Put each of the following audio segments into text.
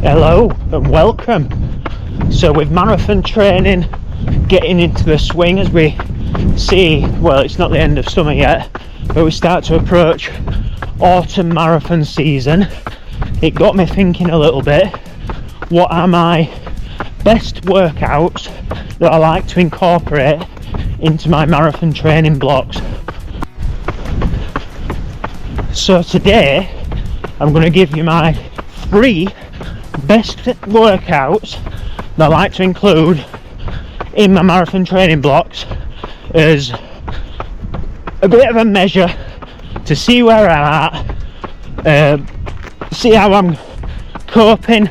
Hello and welcome. So with marathon training getting into the swing, as we see, well, it's not the end of summer yet, but we start to approach autumn marathon season, it got me thinking a little bit, what are my best workouts that I like to incorporate into my marathon training blocks. So today I'm going to give you my 3 best workouts that I like to include in my marathon training blocks as a bit of a measure to see where I'm at, see how I'm coping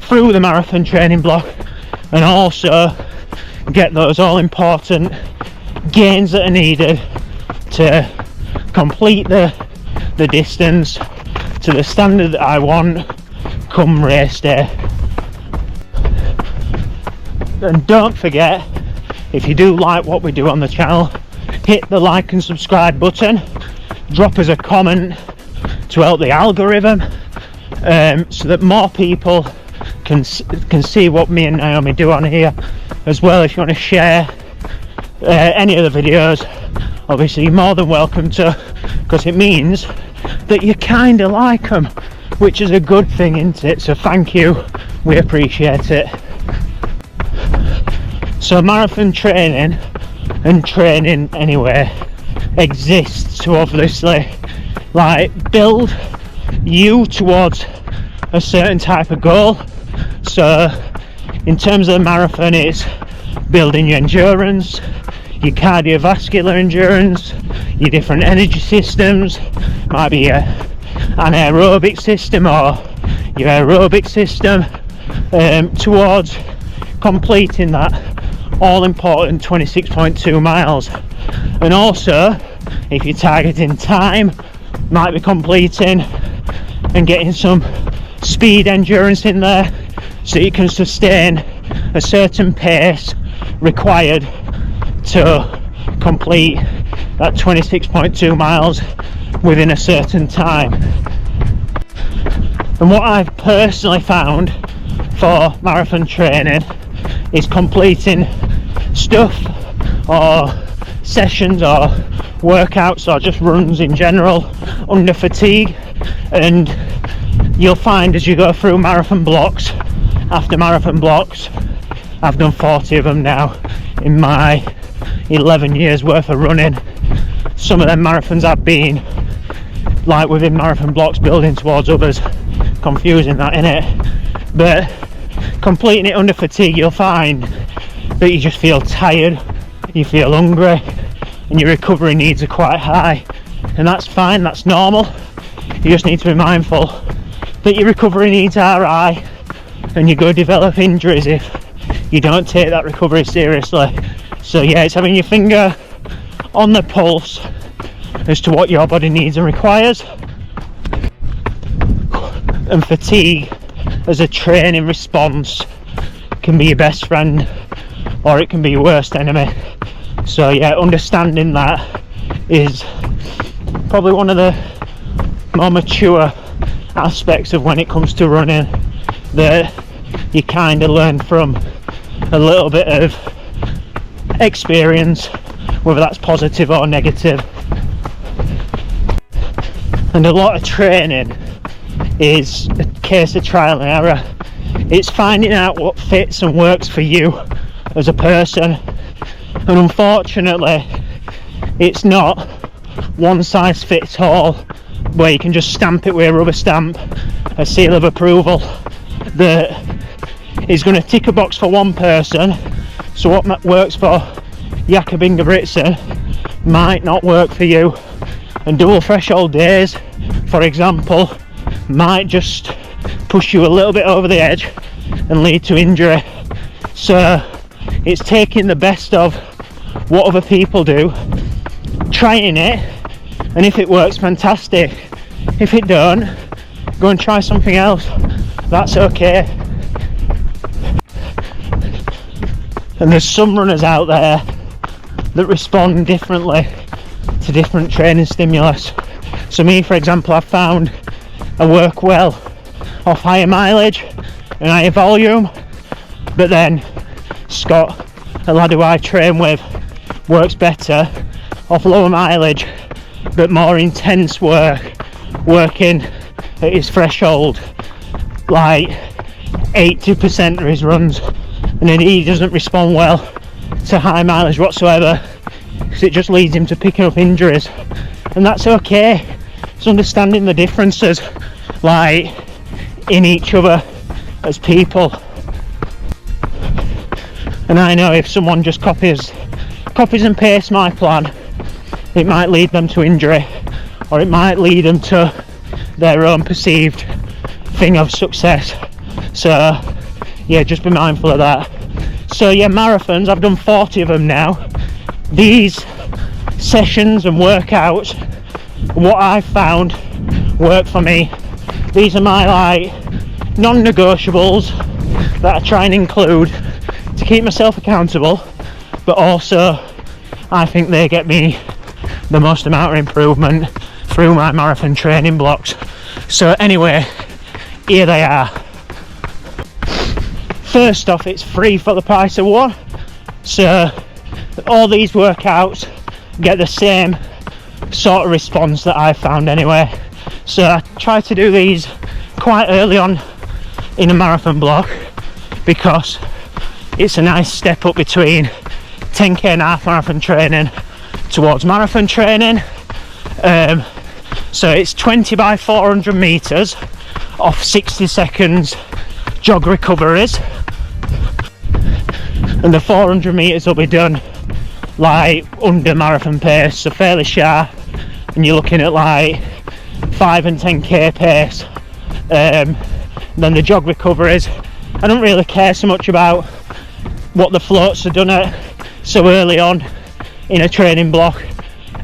through the marathon training block, and also get those all important gains that are needed to complete the distance to the standard that I want come race day. And don't forget, if you do like what we do on the channel, hit the like and subscribe button, drop us a comment to help the algorithm, so that more people can see what me and Naomi do on here. As well, if you want to share any of the videos, obviously you're more than welcome to, because it means that you kind of like them, which is a good thing, isn't it? So thank you, we appreciate it. So marathon training and training anyway exists to obviously build you towards a certain type of goal. So in terms of the marathon, it's building your endurance, your cardiovascular endurance, your different energy systems, might be an anaerobic system or your aerobic system, towards completing that all important 26.2 miles. And also, if you're targeting time, might be completing and getting some speed endurance in there so you can sustain a certain pace required to complete that 26.2 miles within a certain time. And what I've personally found for marathon training is completing stuff or sessions or workouts or just runs in general under fatigue. And you'll find as you go through marathon blocks after marathon blocks, I've done 40 of them now in my 11 years worth of running. Some of them marathons I've been within marathon blocks building towards others, confusing that innit, but completing it under fatigue, you'll find that you just feel tired, you feel hungry, and your recovery needs are quite high. And that's fine, that's normal. You just need to be mindful that your recovery needs are high, and you go develop injuries if you don't take that recovery seriously. So yeah, it's having your finger on the pulse as to what your body needs and requires. And fatigue as a training response can be your best friend or it can be your worst enemy. So yeah, understanding that is probably one of the more mature aspects of when it comes to running that you kind of learn from a little bit of experience, whether that's positive or negative. And a lot of training is a case of trial and error. It's finding out what fits and works for you as a person, and unfortunately it's not one size fits all where you can just stamp it with a rubber stamp, a seal of approval that is going to tick a box for one person. So what works for Jakob Ingebrigtsen might not work for you, and double threshold days, for example, might just push you a little bit over the edge and lead to injury. So it's taking the best of what other people do, trying it, and if it works, fantastic. If it don't, go and try something else, that's okay. And there's some runners out there that respond differently to different training stimulus. So me, for example, I've found I work well off higher mileage and higher volume, but then Scott, a lad who I train with, works better off lower mileage but more intense working at his threshold, like 80% of his runs, and then he doesn't respond well to high mileage whatsoever because it just leads him to picking up injuries, and that's okay. It's understanding the differences like in each other as people. And I know if someone just copies and pastes my plan, it might lead them to injury, or it might lead them to their own perceived thing of success. So yeah, just be mindful of that. So yeah, marathons, I've done 40 of them now. These sessions and workouts, what I've found work for me. These are my like non-negotiables that I try and include to keep myself accountable, but also I think they get me the most amount of improvement through my marathon training blocks. So anyway, here they are. First off, it's free for the price of one, so all these workouts get the same sort of response that I found anyway. So I try to do these quite early on in a marathon block because it's a nice step up between 10k and half marathon training towards marathon training. So it's 20 by 400 meters off 60 seconds jog recoveries, and the 400 meters will be done like under marathon pace, so fairly sharp, and you're looking at like 5 and 10k pace. Then the jog recoveries, I don't really care so much about what the floats are done at so early on in a training block.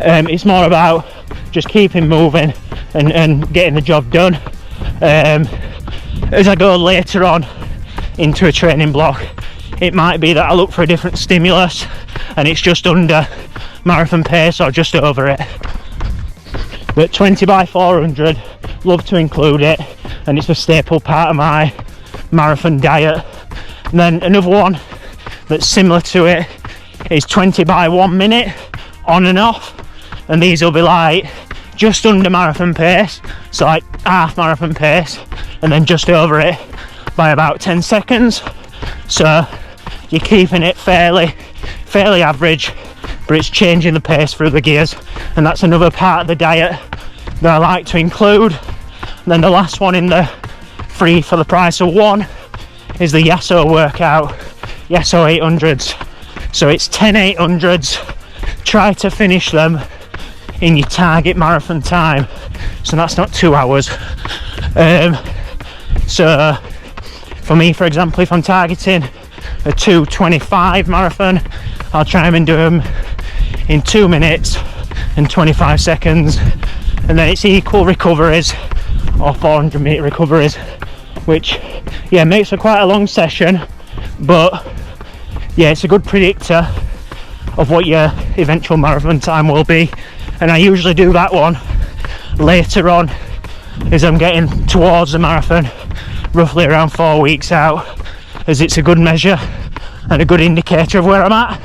It's more about just keeping moving and getting the job done. As I go later on into a training block, it might be that I look for a different stimulus and it's just under marathon pace or just over it. But 20 by 400, love to include it, and it's a staple part of my marathon diet. And then another one that's similar to it is 20 by 1 minute on and off, and these will be like just under marathon pace, so like half marathon pace, and then just over it by about 10 seconds. So you're keeping it fairly average, but it's changing the pace through the gears, and that's another part of the diet that I like to include. And then the last one in the free for the price of one is the Yasso workout, Yasso 800s. So it's 10 800s, try to finish them in your target marathon time, so that's not 2 hours. So for me, for example, if I'm targeting a 2:25 marathon, I'll try and do them in 2 minutes and 25 seconds, and then it's equal recoveries or 400 meter recoveries, which yeah makes for quite a long session, but yeah, it's a good predictor of what your eventual marathon time will be. And I usually do that one later on as I'm getting towards the marathon, roughly around 4 weeks out, as it's a good measure and a good indicator of where I'm at.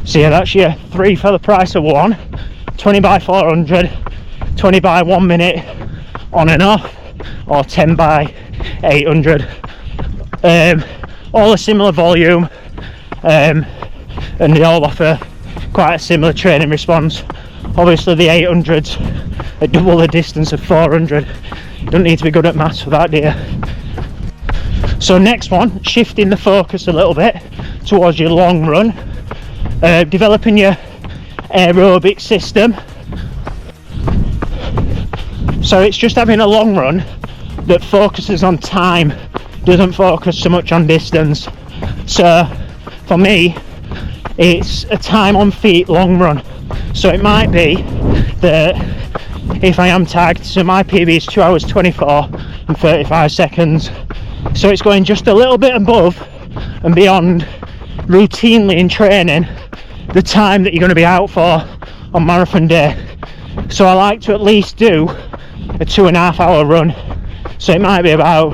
So yeah, that's your 3 for the price of 1, 20 by 400, 20 by 1 minute on and off, or 10 by 800. All a similar volume, and they all offer quite a similar training response. Obviously the 800s are double the distance of 400. You don't need to be good at maths for that, do you? So next one, shifting the focus a little bit towards your long run, developing your aerobic system. So it's just having a long run that focuses on time, doesn't focus so much on distance. So for me, it's a time on feet long run. So it might be that if I am tagged, so my PB is 2 hours 24 and 35 seconds, so it's going just a little bit above and beyond routinely in training the time that you're going to be out for on marathon day. So I like to at least do a 2.5 hour run, so it might be about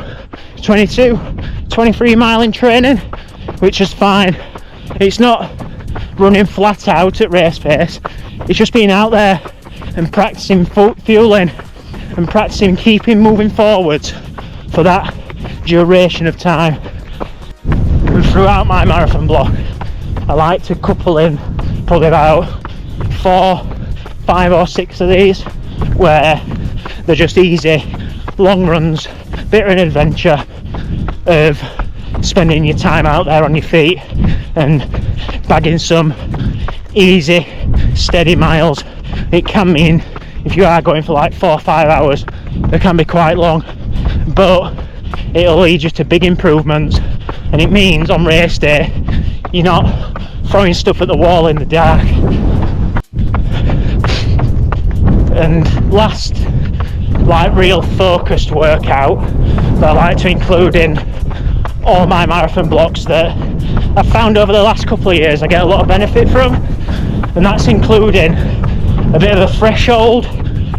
22-23 mile in training, which is fine. It's not running flat out at race pace, it's just being out there and practicing fueling and practicing keeping moving forwards for that duration of time. And throughout my marathon block, I like to couple in probably about 4, 5 or 6 of these where they're just easy long runs, bit of an adventure of spending your time out there on your feet and bagging some easy steady miles. It can mean if you are going for like 4 or 5 hours, they can be quite long, but it'll lead you to big improvements, and it means on race day you're not throwing stuff at the wall in the dark. And last like real focused workout that I like to include in all my marathon blocks that I've found over the last couple of years I get a lot of benefit from, and that's including a bit of a threshold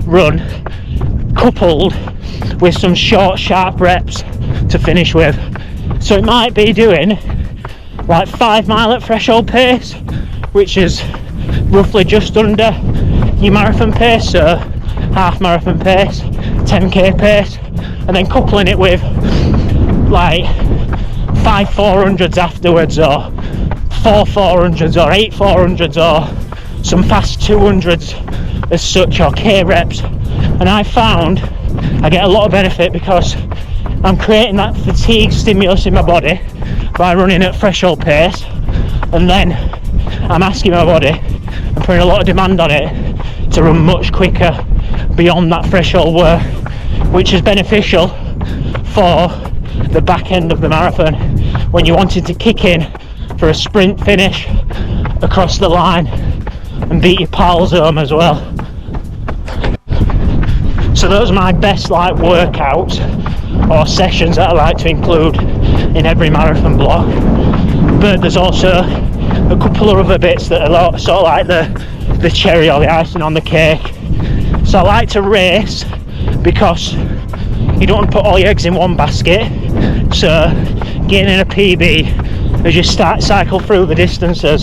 run coupled with some short sharp reps to finish with. So it might be doing like 5 mile at threshold pace, which is roughly just under your marathon pace, so half marathon pace, 10k pace, and then coupling it with like 5 400s afterwards, or 4 400s, or 8 400s, or some fast 200s as such, or k reps. And I found I get a lot of benefit because I'm creating that fatigue stimulus in my body by running at threshold pace, and then I'm asking my body and putting a lot of demand on it to run much quicker beyond that threshold work, which is beneficial for the back end of the marathon when you're wanting to kick in for a sprint finish across the line and beat your pals home as well. So those are my best like workouts or sessions that I like to include in every marathon block. But there's also a couple of other bits that are sort of like the cherry or the icing on the cake. So I like to race because you don't want to put all your eggs in one basket, so getting in a PB as you cycle through the distances.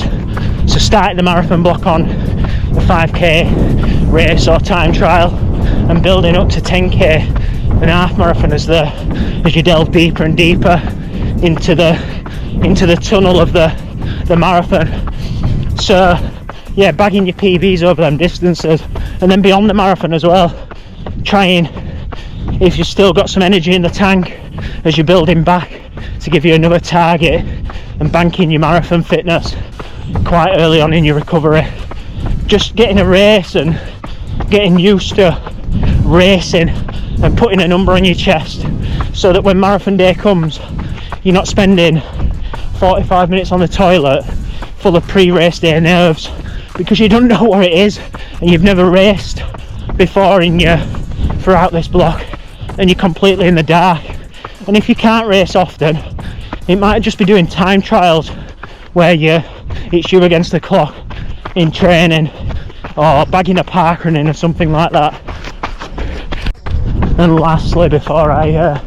So starting the marathon block on the 5k race or time trial and building up to 10k and half marathon as you delve deeper and deeper into the tunnel of the marathon. So yeah, bagging your PBs over them distances, and then beyond the marathon as well, trying, if you've still got some energy in the tank as you're building back, to give you another target and banking your marathon fitness quite early on in your recovery. Just getting a race and getting used to racing and putting a number on your chest, so that when marathon day comes you're not spending 45 minutes on the toilet full of pre-race day nerves because you don't know what it is and you've never raced before throughout this block, and you're completely in the dark. And if you can't race often, it might just be doing time trials where it's you against the clock in training, or bagging a parkrun in or something like that. And lastly, before I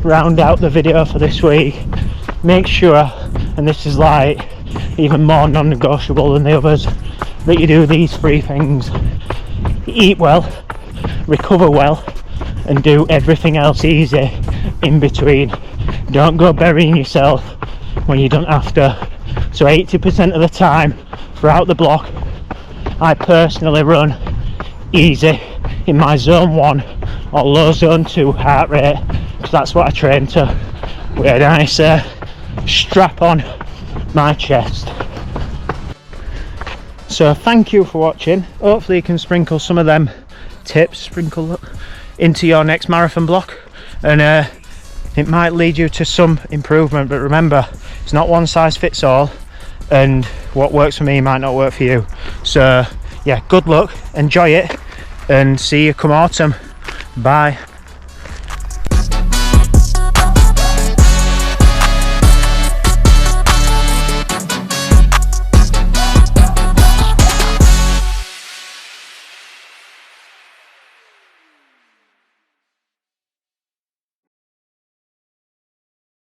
round out the video for this week, make sure, and this is like even more non-negotiable than the others, that you do these 3 things: eat well, recover well, and do everything else easy in between. Don't go burying yourself when you don't have to. So 80% of the time throughout the block, I personally run easy in my zone 1 or low zone 2 heart rate, because that's what I train to, with a nice strap on my chest. So thank you for watching. Hopefully you can sprinkle some of them tips into your next marathon block, and it might lead you to some improvement. But remember, it's not one size fits all, and what works for me might not work for you. So yeah, good luck, enjoy it, and see you come autumn. Bye.